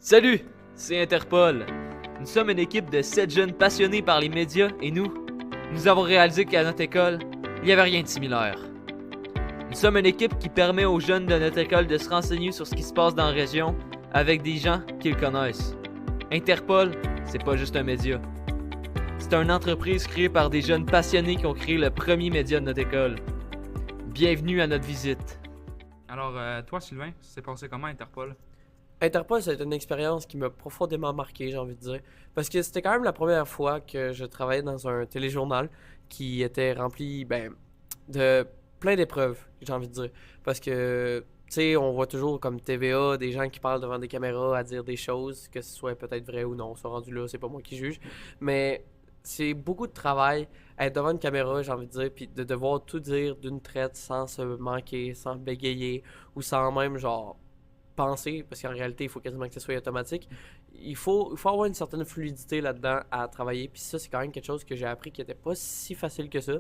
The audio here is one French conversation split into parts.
Salut, c'est Interpol. Nous sommes une équipe de 7 jeunes passionnés par les médias et nous avons réalisé qu'à notre école, il n'y avait rien de similaire. Nous sommes une équipe qui permet aux jeunes de notre école de se renseigner sur ce qui se passe dans la région avec des gens qu'ils connaissent. Interpol, c'est pas juste un média. C'est une entreprise créée par des jeunes passionnés qui ont créé le premier média de notre école. Bienvenue à notre visite. Alors, toi, Sylvain, ça s'est passé comment Interpol? Interpol, c'est une expérience qui m'a profondément marqué, j'ai envie de dire. Parce que c'était quand même la première fois que je travaillais dans un téléjournal qui était rempli de plein d'épreuves, j'ai envie de dire. Parce que, tu sais, on voit toujours comme TVA des gens qui parlent devant des caméras à dire des choses, que ce soit peut-être vrai ou non. Ça rendu là, c'est pas moi qui juge. Mais c'est beaucoup de travail à être devant une caméra, j'ai envie de dire, puis de devoir tout dire d'une traite sans se manquer, sans bégayer ou sans même, genre penser, parce qu'en réalité, il faut quasiment que ce soit automatique. Il faut avoir une certaine fluidité là-dedans à travailler. Puis ça, c'est quand même quelque chose que j'ai appris qui n'était pas si facile que ça,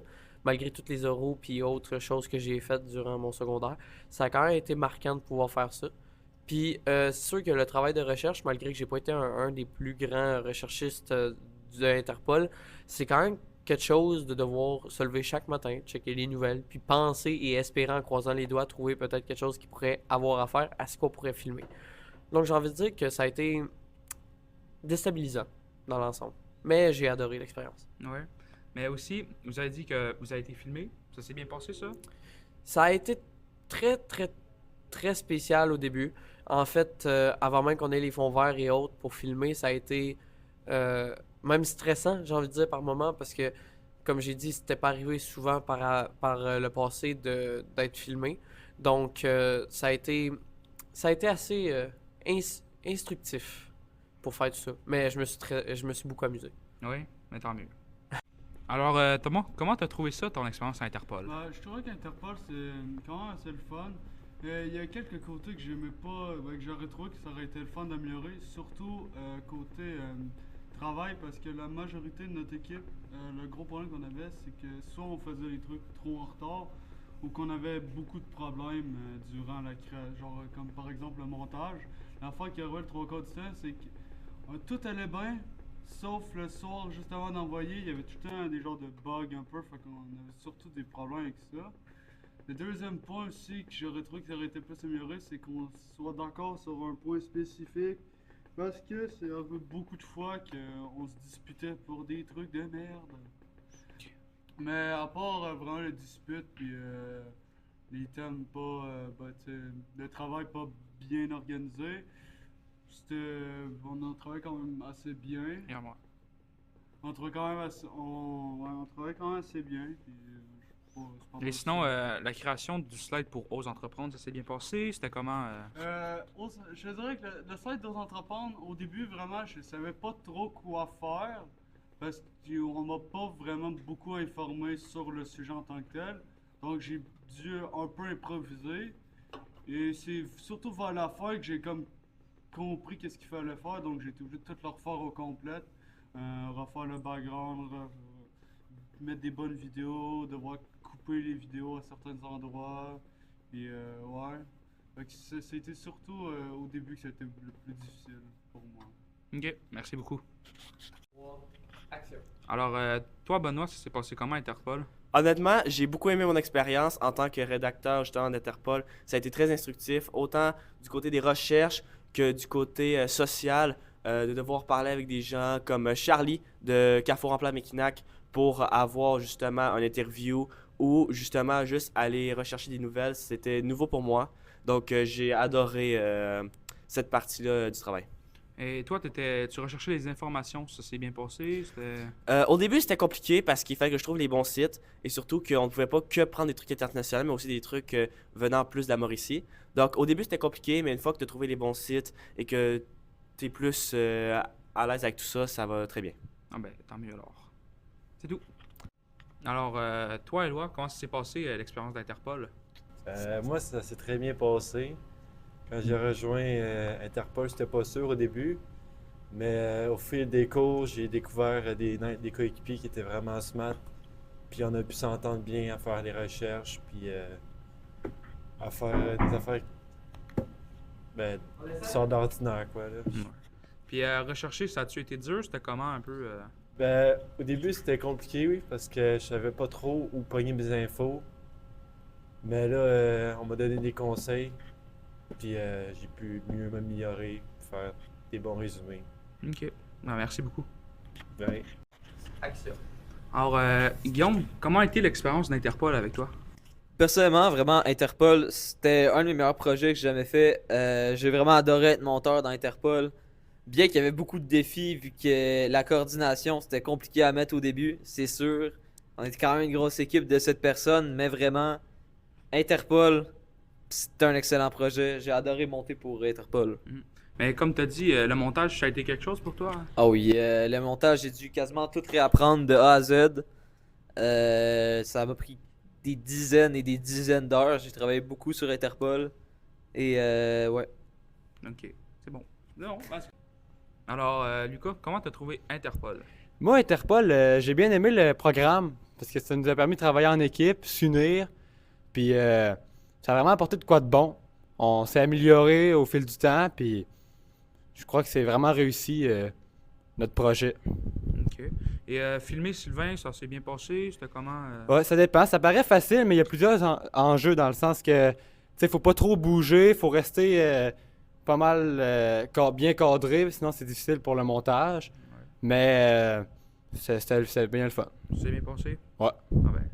malgré toutes les oraux puis autres choses que j'ai faites durant mon secondaire. Ça a quand même été marquant de pouvoir faire ça. Puis c'est sûr que le travail de recherche, malgré que j'ai pas été un des plus grands recherchistes de Interpol, c'est quand même quelque chose de devoir se lever chaque matin, checker les nouvelles, puis penser et espérer en croisant les doigts, trouver peut-être quelque chose qui pourrait avoir à faire à ce qu'on pourrait filmer. Donc j'ai envie de dire que ça a été déstabilisant dans l'ensemble. Mais j'ai adoré l'expérience. Ouais. Mais aussi, vous avez dit que vous avez été filmé. Ça s'est bien passé, ça? Ça a été très, très, très spécial au début. En fait, avant même qu'on ait les fonds verts et autres pour filmer, ça a été euh, même stressant, j'ai envie de dire, par moment, parce que, comme j'ai dit, c'était pas arrivé souvent par le passé d'être filmé. Donc, ça a été assez instructif pour faire tout ça. Mais je me suis beaucoup amusé. Oui, mais tant mieux. Alors, Thomas, comment t'as trouvé ça, ton expérience à Interpol? Je trouvais qu'Interpol, c'est quand même assez le fun. Il y a quelques côtés que j'aimais pas, que j'aurais trouvé que ça aurait été le fun d'améliorer, surtout côté travail, parce que la majorité de notre équipe, le gros problème qu'on avait, c'est que soit on faisait les trucs trop en retard, ou qu'on avait beaucoup de problèmes durant la création, genre comme par exemple le montage. La fois qui arrivait le trois quarts du temps, c'est que tout allait bien, sauf le soir, juste avant d'envoyer, il y avait tout le temps des genres de bugs un peu, fait qu'on avait surtout des problèmes avec ça. Le deuxième point aussi que j'aurais trouvé que ça aurait été plus amélioré, c'est qu'on soit d'accord sur un point spécifique. Parce que c'est arrivé beaucoup de fois qu'on se disputait pour des trucs de merde. Mais à part vraiment les disputes puis les thèmes pas, le travail pas bien organisé, on en travaille quand même assez bien. Et à moi. On travaille quand même assez, on travaille quand même assez bien. Puis, c'est pas Et mal sinon, ça. la création du slide pour Ose Entreprendre, ça s'est bien passé? C'était comment? Je dirais que le site d'Ose Entreprendre, au début, vraiment, je savais pas trop quoi faire parce qu'on m'a pas vraiment beaucoup informé sur le sujet en tant que tel. Donc, j'ai dû un peu improviser. Et c'est surtout vers la fin que j'ai comme compris qu'est-ce qu'il fallait faire. Donc, j'ai été obligé de tout le refaire au complet. Refaire le background, mettre des bonnes vidéos, devoir couper les vidéos à certains endroits. Et ouais. Fait que c'était surtout au début que c'était le plus difficile pour moi. Ok, merci beaucoup. Action. Alors, toi, Benoît, ça s'est passé comment à Interpol? Honnêtement, j'ai beaucoup aimé mon expérience en tant que rédacteur justement d'Interpol. Ça a été très instructif, autant du côté des recherches que du côté social, de devoir parler avec des gens comme Charlie de Carrefour Emploi Mekinac pour avoir justement un interview ou justement juste aller rechercher des nouvelles. C'était nouveau pour moi. Donc j'ai adoré cette partie-là du travail. Et toi, tu recherchais les informations, ça s'est bien passé? C'était... Au début, c'était compliqué parce qu'il fallait que je trouve les bons sites et surtout qu'on ne pouvait pas que prendre des trucs internationaux, mais aussi des trucs venant plus de la Mauricie. Donc, au début, c'était compliqué, mais une fois que tu as trouvé les bons sites et que tu es plus à l'aise avec tout ça, ça va très bien. Ah ben, tant mieux alors. C'est tout. Alors, toi, Éloi, comment ça s'est passé l'expérience d'Interpol? Moi, ça s'est très bien passé. Quand j'ai rejoint Interpol, j'étais pas sûr au début. Mais au fil des cours, j'ai découvert des coéquipiers qui étaient vraiment smart. Puis on a pu s'entendre bien à faire les recherches, puis à faire des affaires Ben, qui sort d'ordinaire, quoi, là. Puis rechercher, ça a-tu été dur? C'était comment un peu? Ben, au début, c'était compliqué, oui, parce que je savais pas trop où pogner mes infos. Mais là, on m'a donné des conseils, puis j'ai pu mieux m'améliorer, faire des bons résumés. Ok. Ben, merci beaucoup. Ben, Action. Alors, Guillaume, comment a été l'expérience d'Interpol avec toi? Personnellement, vraiment, Interpol, c'était un de mes meilleurs projets que j'ai jamais fait. J'ai vraiment adoré être monteur dans Interpol. Bien qu'il y avait beaucoup de défis, vu que la coordination, c'était compliqué à mettre au début, c'est sûr. On était quand même une grosse équipe de 7 personnes, mais vraiment, Interpol, c'était un excellent projet. J'ai adoré monter pour Interpol. Mais comme tu as dit, le montage, ça a été quelque chose pour toi? Ah oui, le montage, j'ai dû quasiment tout réapprendre de A à Z. Ça m'a pris des dizaines et des dizaines d'heures. J'ai travaillé beaucoup sur Interpol. Et ouais. Ok, c'est bon. Non, alors, Lucas, comment tu as trouvé Interpol? Moi, Interpol, j'ai bien aimé le programme parce que ça nous a permis de travailler en équipe, s'unir, puis ça a vraiment apporté de quoi de bon. On s'est amélioré au fil du temps, puis je crois que c'est vraiment réussi notre projet. Ok. Et filmer Sylvain, ça s'est bien passé? C'était comment? Ouais, ça dépend. Ça paraît facile, mais il y a plusieurs enjeux dans le sens que, tu sais, faut pas trop bouger, faut rester pas mal bien cadré, sinon c'est difficile pour le montage. Mais c'était bien le fun. C'est bien passé? Ouais. Ah ben,